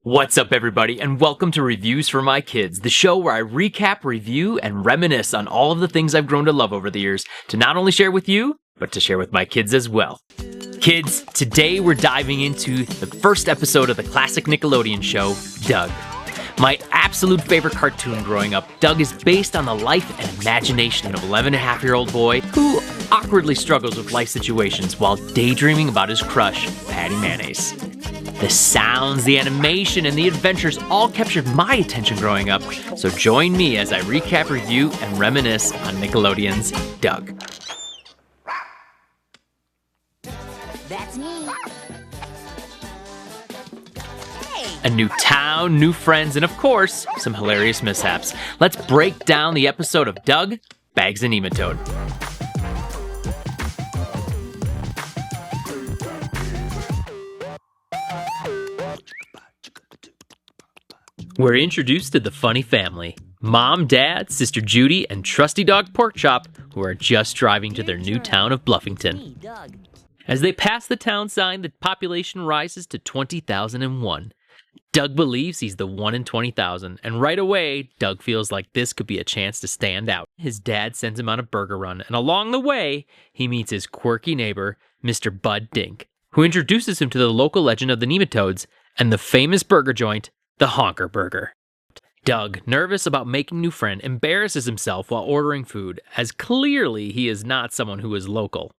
What's up, everybody, and welcome to Reviews for My Kids, the show where I recap, review, and reminisce on all of the things I've grown to love over the years to not only share with you, but to share with my kids as well. Kids, today we're diving into the first episode of the classic Nickelodeon show, Doug. My absolute favorite cartoon growing up, Doug is based on the life and imagination of an 11-and-a-half-year-old boy who awkwardly struggles with life situations while daydreaming about his crush, Patty Mayonnaise. The sounds, the animation, and the adventures all captured my attention growing up, so join me as I recap, review, and reminisce on Nickelodeon's Doug. That's me. Hey. A new town, new friends, and of course, some hilarious mishaps. Let's break down the episode of Doug, Bags and Neematoad. We're introduced to the funny family. Mom, Dad, Sister Judy, and trusty dog Porkchop, who are just driving to their new town of Bluffington. As they pass the town sign, the population rises to 20,001. Doug believes he's the 1 in 20,000, and right away, Doug feels like this could be a chance to stand out. His dad sends him on a burger run, and along the way, he meets his quirky neighbor, Mr. Bud Dink, who introduces him to the local legend of the Nematodes and the famous burger joint, the Honker Burger. Doug, nervous about making new friend, embarrasses himself while ordering food, as clearly he is not someone who is local.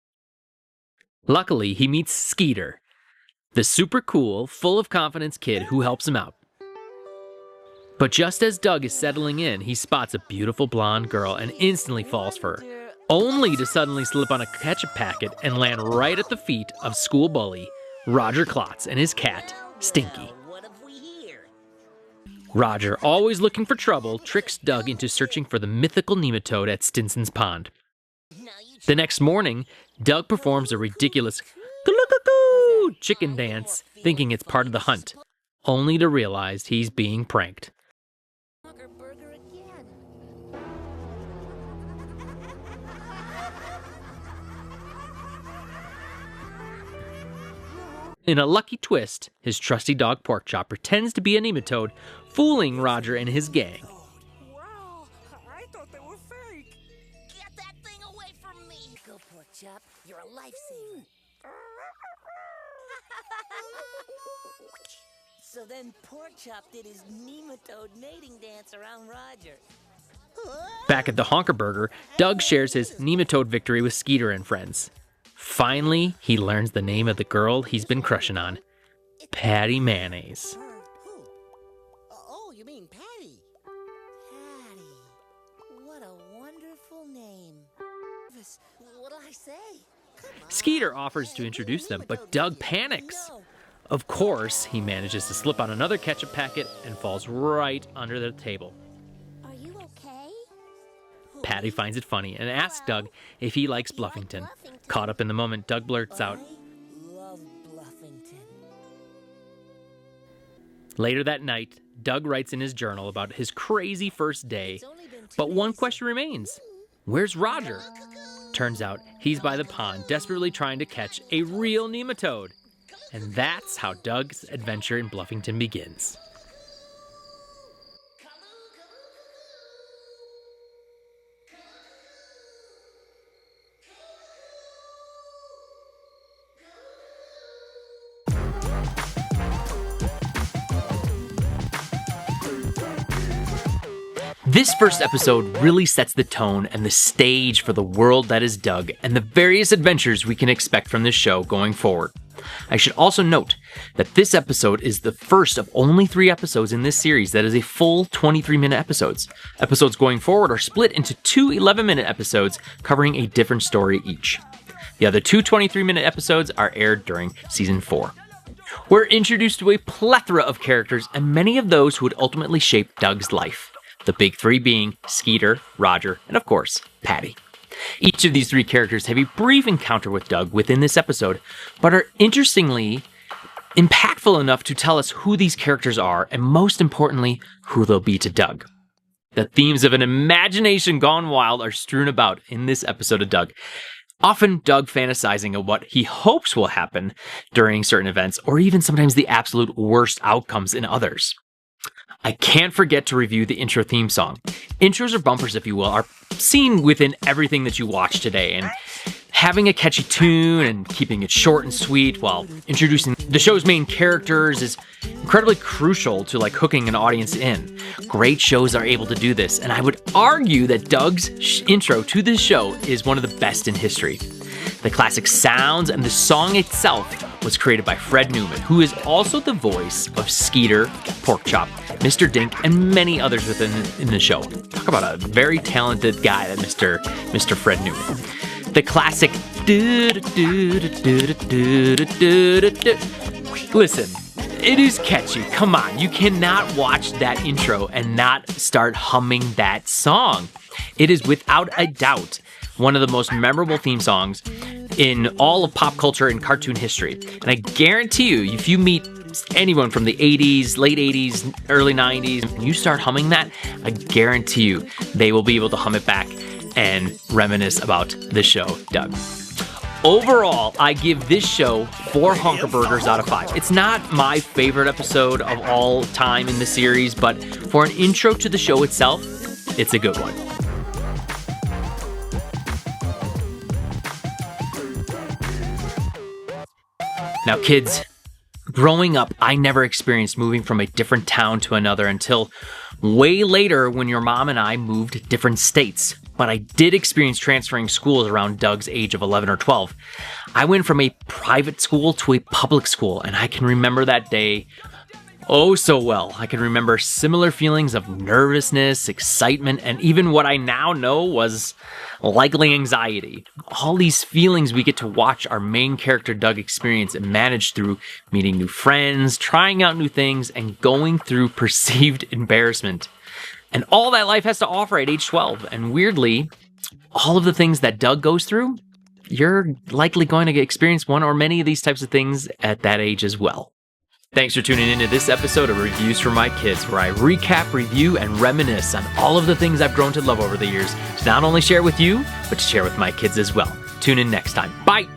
Luckily, he meets Skeeter, the super cool, full of confidence kid who helps him out. But just as Doug is settling in, he spots a beautiful blonde girl and instantly falls for her, only to suddenly slip on a ketchup packet and land right at the feet of school bully Roger Klotz and his cat, Stinky. Roger, always looking for trouble, tricks Doug into searching for the mythical nematode at Stinson's Pond. The next morning, Doug performs a ridiculous "Coo-loo-coo-coo" chicken dance, thinking it's part of the hunt, only to realize he's being pranked. In a lucky twist, his trusty dog Porkchop pretends to be a nematode, fooling Roger and his gang. Wow, I thought they were fake. Get that thing away from me. Go, Porkchop. You're a lifesaver. So then Porkchop did his nematode mating dance around Roger. Back at the Honker Burger, Doug shares his nematode victory with Skeeter and friends. Finally, he learns the name of the girl he's been crushing on, Patty Mayonnaise. Who? Oh, you mean Patty? Patty. What a wonderful name. What'll I say? Skeeter offers to introduce them, but Doug panics. Of course, he manages to slip on another ketchup packet and falls right under the table. Are you okay? Patty finds it funny and asks Doug if he likes Bluffington. Caught up in the moment, Doug blurts out, I love Bluffington. Later that night, Doug writes in his journal about his crazy first day, but one question remains. Where's Roger? Turns out he's by the pond, desperately trying to catch a real nematode. And that's how Doug's adventure in Bluffington begins. This first episode really sets the tone and the stage for the world that is Doug and the various adventures we can expect from this show going forward. I should also note that this episode is the first of only 3 episodes in this series that is a full 23-minute episodes. Episodes going forward are split into 2 11-minute episodes covering a different story each. The other 2 23-minute episodes are aired during Season 4. We're introduced to a plethora of characters and many of those who would ultimately shape Doug's life. The big 3 being Skeeter, Roger, and of course, Patty. Each of these 3 characters have a brief encounter with Doug within this episode, but are interestingly impactful enough to tell us who these characters are, and most importantly, who they'll be to Doug. The themes of an imagination gone wild are strewn about in this episode of Doug. often Doug fantasizing of what he hopes will happen during certain events, or even sometimes the absolute worst outcomes in others. I can't forget to review the intro theme song. Intros or bumpers, if you will, are seen within everything that you watch today, and having a catchy tune and keeping it short and sweet while introducing the show's main characters is incredibly crucial to hooking an audience in. Great shows are able to do this, and I would argue that Doug's intro to this show is one of the best in history. The classic sounds and the song itself was created by Fred Newman, who is also the voice of Skeeter, Porkchop, Mr. Dink, and many others in the show. Talk about a very talented guy, that Mr. Fred Newman. The classic listen, it is catchy. Come on, you cannot watch that intro and not start humming that song. It is without a doubt one of the most memorable theme songs in all of pop culture and cartoon history. And I guarantee you, if you meet anyone from the 80s, late 80s, early 90s, and you start humming that, I guarantee you they will be able to hum it back and reminisce about the show, Doug. Overall, I give this show 4 Honker Burgers out of 5. It's not my favorite episode of all time in the series, but for an intro to the show itself, it's a good one. Now, kids, growing up, I never experienced moving from a different town to another until way later when your mom and I moved to different states. But I did experience transferring schools around Doug's age of 11 or 12. I went from a private school to a public school, and I can remember that day oh so well. I can remember similar feelings of nervousness, excitement, and even what I now know was likely anxiety. All these feelings we get to watch our main character Doug experience and manage through meeting new friends, trying out new things, and going through perceived embarrassment. And all that life has to offer at age 12. And weirdly, all of the things that Doug goes through, you're likely going to experience one or many of these types of things at that age as well. Thanks for tuning into this episode of Reviews for My Kids, where I recap, review, and reminisce on all of the things I've grown to love over the years to not only share with you, but to share with my kids as well. Tune in next time. Bye!